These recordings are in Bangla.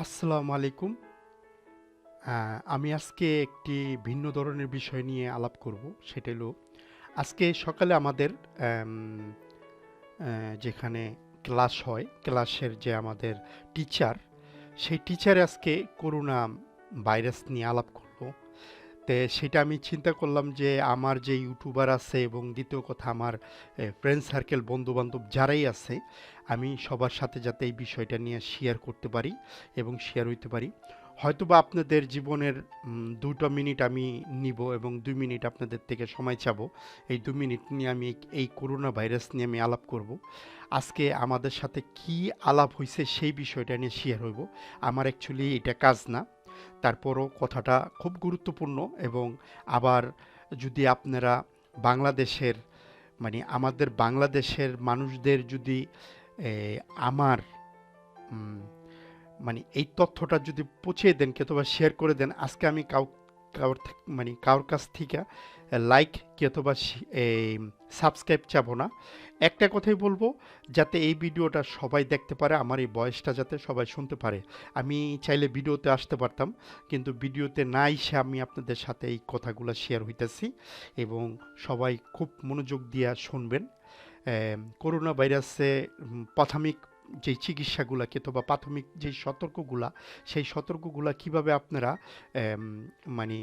আসসালামু আলাইকুম। আমি আজকে একটি ভিন্ন ধরনের বিষয় নিয়ে আলাপ করব। সেটা হলো আজকে সকালে আমাদের অ্যাম যেখানে ক্লাস হয়, ক্লাসের যে আমাদের টিচার, সেই টিচার আজকে করোনা ভাইরাস নিয়ে আলাপ করল। সেটা আমি চিন্তা করলাম যে আমার যে ইউটিউবার আছে এবং দ্বিতীয় কথা আমার ফ্রেন্ড সার্কেল বন্ধু-বান্ধব যারাই আছে, আমি সবার সাথে যাতে এই বিষয়টা নিয়ে শেয়ার করতে পারি এবং শেয়ার হইতে পারি। হয়তোবা আপনাদের জীবনের ২ টা মিনিট আমি নিব এবং ২ মিনিট আপনাদের থেকে সময় চাবো। এই ২ মিনিট নিয়ে আমি এই করোনা ভাইরাস নিয়ে আমি আলাপ করব। আজকে আমাদের সাথে কি আলাপ হইছে সেই বিষয়টা নিয়ে শেয়ার হইব। আমার অ্যাকচুয়ালি এটা কাজ না। তারপরও কথাটা খুব গুরুত্বপূর্ণ এবং আবার যদি আপনারা বাংলাদেশের আমাদের বাংলাদেশের মানুষদের যদি এ আমার উম এই তথ্যটা যদি পৌঁছে দেন অথবা শেয়ার করে দেন, আজকে আমি কারোর কাছ থেকে লাইক অথবা সাবস্ক্রাইব চাবো না। একটা কথাই বলবো, যাতে এই ভিডিওটা সবাই দেখতে পারে, আমার এই ভয়েসটা যাতে সবাই শুনতে পারে। আমি চাইলে ভিডিওতে আসতে পারতাম, কিন্তু ভিডিওতে না এসে আমি আপনাদের সাথে এই কথাগুলো শেয়ার হইতেছি এবং সবাই খুব মনোযোগ দিয়ে শুনবেন। করোনা ভাইরাসে প্রাথমিক যেই চিকিৎসাগুলা অথবা প্রাথমিক যেই সতর্কগুলা, সেই সতর্কগুলা কিভাবে আপনারা এম মানে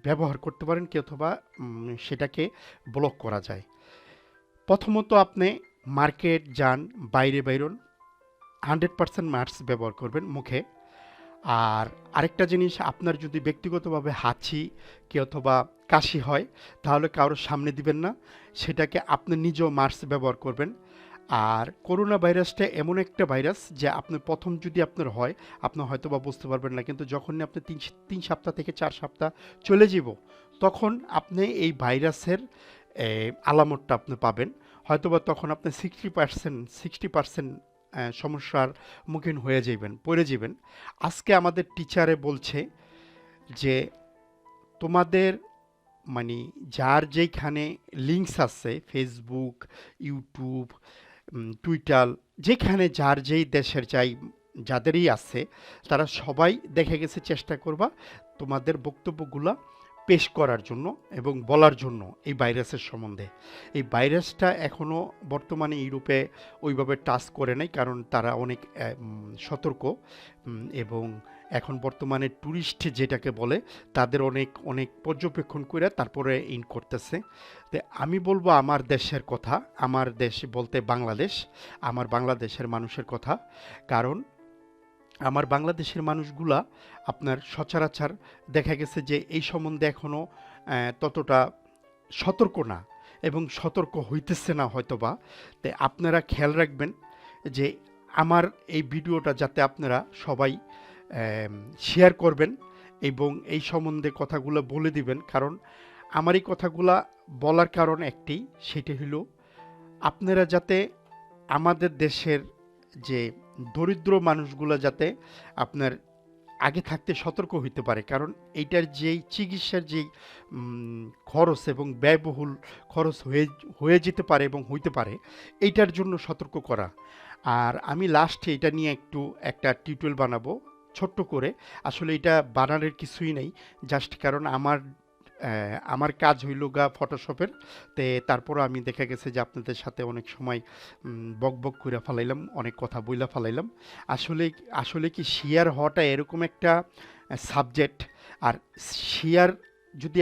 ব্যবহার করতে পারেন অথবা সেটাকে ব্লক করা যায়। প্রথমত আপনি মার্কেট যান, বাইরে বাইরন, 100% মাস্ক ব্যবহার করবেন মুখে। আর আরেকটা জিনিস, আপনার যদি ব্যক্তিগতভাবে হাঁচি অথবা কাশি হয়, তাহলে কারোর সামনে দিবেন না। সেটাকে আপনি নিজেও মাস্ক ব্যবহার করবেন। আর করোনা ভাইরাসটা এমন একটা ভাইরাস যে আপনি প্রথম যদি আপনার হয়, আপনি হয়তোবা বুঝতে পারবেন না। কিন্তু যখনই আপনি ৩ সপ্তাহ থেকে ৪ সপ্তাহ চলে যাব, তখন আপনি এই ভাইরাসের আলামতটা আপনি পাবেন। হয়তোবা তখন আপনি 60% সমস্যার মুখীন হয়ে যাইবেন, পড়ে যাবেন। আজকে আমাদের টিচারে বলছে যে তোমাদের মানে যার যেইখানে লিঙ্কস আছে, ফেসবুক, ইউটিউব, টুইটার, যেখানে যার যেই দেশের যাদেরই আছে, তারা সবাই দেখা গেছে চেষ্টা করবা তোমাদের বক্তব্যগুলা পেশ করার জন্য এবং বলার জন্য এই ভাইরাসের সম্বন্ধে। এই ভাইরাসটা এখনো বর্তমানে ইউরোপে ওইভাবে টাচ করে নাই, কারণ তারা অনেক সতর্ক এবং এখন বর্তমানে টুরিস্ট যেটাকে বলে, তাদের অনেক অনেক পর্যবেক্ষণ করে তারপরে ইন করতেছে। তো আমি বলবো আমার দেশের কথা, আমার দেশ বলতে বাংলাদেশ, আমার বাংলাদেশের মানুষের কথা। কারণ আমার বাংলাদেশের মানুষগুলা আপনার সচরাচর দেখা গেছে যে এই সম্বন্ধে এখনো ততটা সতর্ক না এবং সতর্ক হইতেছে না হয়তোবা। তাই আপনারা খেয়াল রাখবেন যে আমার এই ভিডিওটা যাতে আপনারা সবাই শেয়ার করবেন এবং এই সম্বন্ধে কথাগুলো বলে দিবেন। কারণ আমার এই কথাগুলা বলার কারণ একটি, সেটি হলো আপনারা যাতে আমাদের দেশের যে দরিদ্র মানুষগুলো যাতে আপনার আগে থাকতে সতর্ক হইতে পারে। কারণ এইটার যেই চিকিৎসার যেই খরচ এবং ব্যয়বহুল খরচ হয়ে যেতে পারে এবং হইতে পারে, এইটার জন্য সতর্ক করা। আর আমি লাস্টে এটা নিয়ে একটা টিউটোরিয়াল বানাবো ছোট্ট করে। আসলে এটা বানানোর কিছুই নেই, জাস্ট কারণ আমার কাজ হইল গা ফটোশপের। তারপরও আমি দেখা গেছে যে আপনাদের সাথে অনেক সময় বকবক করে ফেলাইলাম, অনেক কথা বইলা ফেলাইলাম। আসলে আসলে কি শেয়ার হওয়াটা এরকম একটা সাবজেক্ট। আর শেয়ার যদি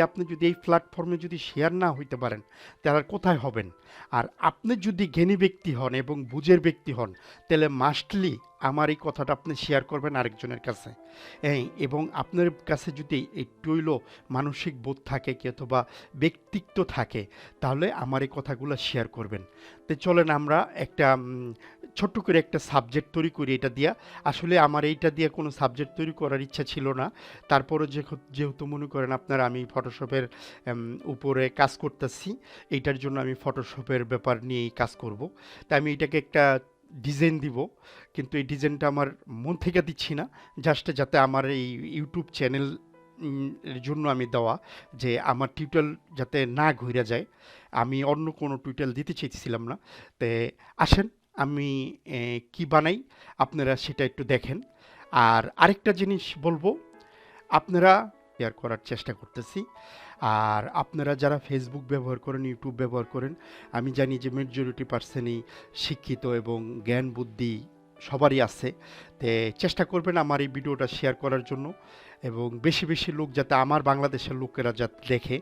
এই প্ল্যাটফর্মে যদি শেয়ার না হইতে পারেন, তাহলে আর কোথায় হবেন? আর আপনি যদি জ্ঞানী ব্যক্তি হন এবং বুঝের ব্যক্তি হন, তাহলে মাস্টলি আমার এই কথাটা আপনি শেয়ার করবেন আরেকজনের কাছে। এবং আপনার কাছে যদি একটু হইলেও মানসিক বোধ থাকে অথবা ব্যক্তিত্ব থাকে, তাহলে আমার এই কথাগুলো শেয়ার করবেন। চলেন আমরা একটা ছোট্ট করে একটা সাবজেক্ট তৈরি করি এটা দিয়া। আসলে আমার এইটা দিয়ে কোনো সাবজেক্ট তৈরি করার ইচ্ছা ছিল না। তারপরও যেহেতু মনে করেন আপনারা আমি ফটোশপের উপরে কাজ করতেছি, এইটার জন্য আমি ফটোশপের ব্যাপার নিয়েই কাজ করব। তাই আমি এটাকে একটা ডিজাইন দিব, কিন্তু এই ডিজাইনটা আমার মন থেকে দিচ্ছি না, জাস্ট যাতে আমার এই ইউটিউব চ্যানেল এর জন্য আমি দেওয়া, যে আমার টিউটোরিয়াল যাতে না ঘুরে যায়। আমি অন্য কোনো টিউটোরিয়াল দিতে চাইছিলাম না। তে আসেন আমি কি বানাই আপনারা সেটা একটু দেখেন। আর আরেকটা জিনিস বলবো, আপনারা শেয়ার করার চেষ্টা করতেছি। আর আপনারা যারা ফেসবুক ব্যবহার করেন, ইউটিউব ব্যবহার করেন, আমি জানি যে মেজরিটি পার্সনই শিক্ষিত এবং জ্ঞান বুদ্ধি সবারই আছে। তে চেষ্টা করবেন আমার এই ভিডিওটা শেয়ার করার জন্য, এবং বেশি বেশি লোক যাতে, আমার বাংলাদেশের লোকেরা যাতে দেখে।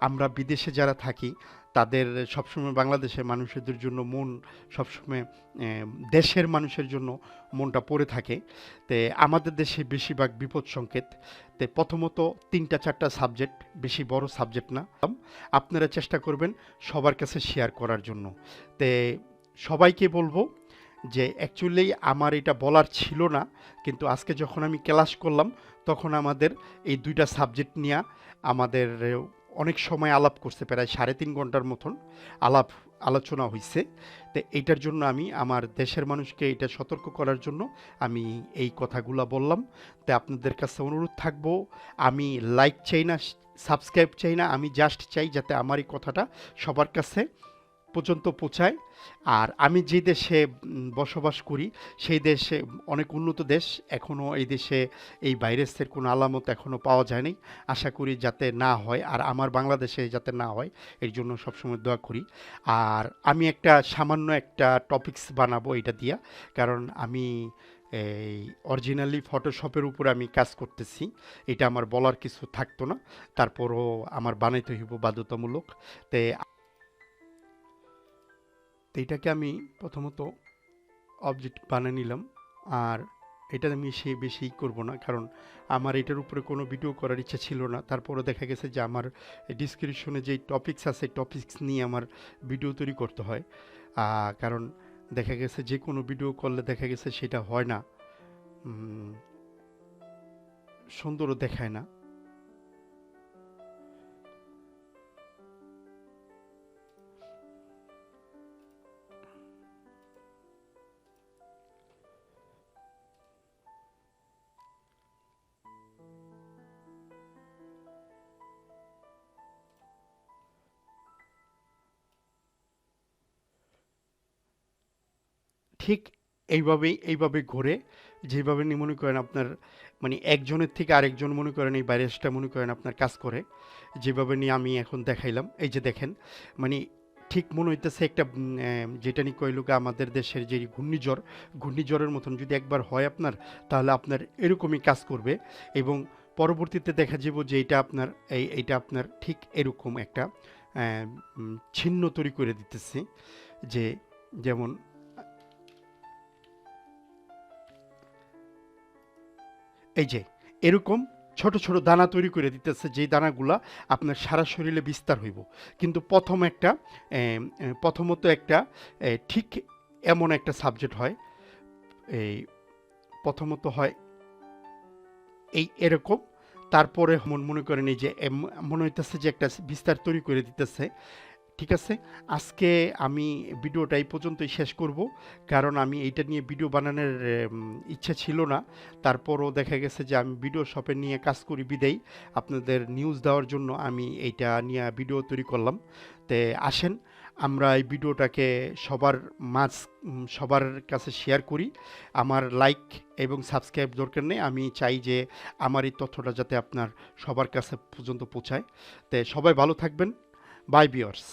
আমরা বিদেশে যারা থাকি তাদের সবসময় বাংলাদেশের মানুষদের জন্য মন সবসময় দেশের মানুষের জন্য মনটা পড়ে থাকে। তে আমাদের দেশে বেশিরভাগ বিপদ সংকেত। তে প্রথমত ৩টা ৪টা সাবজেক্ট, বেশি বড় সাবজেক্ট না। আপনারা চেষ্টা করবেন সবার কাছে শেয়ার করার জন্য। তে সবাইকে বলবো যে অ্যাকচুয়ালি আমার এটা বলার ছিল না, কিন্তু আজকে যখন আমি ক্লাস করলাম তখন আমাদের এই 2টা সাবজেক্ট নিয়ে আমাদের অনেক সময় আলাপ করছে, প্রায় 3.5 ঘন্টার মতন আলোচনা হয়েছে। তো এইটার জন্য আমি আমার দেশের মানুষকে এটা সতর্ক করার জন্য আমি এই কথাগুলো বললাম। তো আপনাদের কাছে অনুরোধ থাকবো, আমি লাইক চাই না, সাবস্ক্রাইব চাই না, আমি জাস্ট চাই যাতে আমার এই কথাটা সবার কাছে পর্যন্ত পৌঁছায়। আর আমি যে দেশে বসবাস করি সেই দেশে অনেক উন্নত দেশ, এখনও এই দেশে এই ভাইরাসের কোনো আলামত এখনও পাওয়া যায়নি। আশা করি যাতে না হয়, আর আমার বাংলাদেশে যাতে না হয় এর জন্য সবসময় দোয়া করি। আর আমি একটা সামান্য একটা টপিকস বানাবো এটা দিয়া, কারণ আমি এই অরিজিনালি ফটোশপের উপর আমি কাজ করতেছি। এটা আমার বলার কিছু থাকতো না, তারপরও আমার বানাইতে হইব বাধ্যতামূলক। তে তো এটাকে আমি প্রথমত অবজেক্ট বানিয়ে নিলাম। আর এটা আমি বেশি করব না, কারণ আমার এটার উপরে কোনো ভিডিও করার ইচ্ছা ছিল না। তারপরে দেখা গেছে যে আমার ডিসক্রিপশনে যেই টপিকস আছে টপিকস নিয়ে আমার ভিডিও তৈরি করতে হয়। কারণ দেখা গেছে যে কোনো ভিডিও করলে দেখা গেছে সেটা হয় না, সুন্দরও দেখায় না। ঠিক এইভাবে ঘুরে, যেভাবে মনে করেন আপনার, মানে একজনের থেকে আরেকজন মনে করেন এই ভাইরাসটা মনে করেন আপনার কাজ করে, যেভাবে নিয়ে আমি এখন দেখাইলাম। এই যে দেখেন, মানে ঠিক মনে হইতেছে একটা যেটা নিয়ে কইলুকা আমাদের দেশের যে ঘূর্ণিঝড়ের মতন যদি একবার হয় আপনার, তাহলে আপনার এরকমই কাজ করবে। এবং পরবর্তীতে দেখা যাব যে এইটা আপনার ঠিক এরকম একটা ছিন্ন তৈরি করে দিতেছে। যে যেমন এই যে এরকম ছোট ছোট দানা তৈরি করে দিতেছে, যেই দানাগুলা আপনার সারা শরীরে বিস্তার হইব। কিন্তু প্রথমত একটা ঠিক এমন একটা সাবজেক্ট হয়, এই প্রথমত হয় এরকম। তারপরে মনে করেন এই যে মনে হইতেছে যে একটা বিস্তার তৈরি করে দিতেছে। ঠিক আছে, আজকে আমি ভিডিওটা এই পর্যন্তই শেষ করব, কারণ আমি এইটা নিয়ে ভিডিও বানানোর ইচ্ছা ছিল না। তারপরও দেখা গেছে যে আমি ভিডিও শপে নিয়ে কাজ করি বিদেই আপনাদের নিউজ দেওয়ার জন্য আমি এইটা নিয়ে ভিডিও তৈরি করলাম। তে আসেন আমরা এই ভিডিওটাকে সবার কাছে শেয়ার করি। আমার লাইক এবং সাবস্ক্রাইব দরকার নেই, আমি চাই যে আমার এই তথ্যটা যাতে আপনার সবার কাছে পর্যন্ত পৌঁছায়। তে সবাই ভালো থাকবেন। Bye viewers.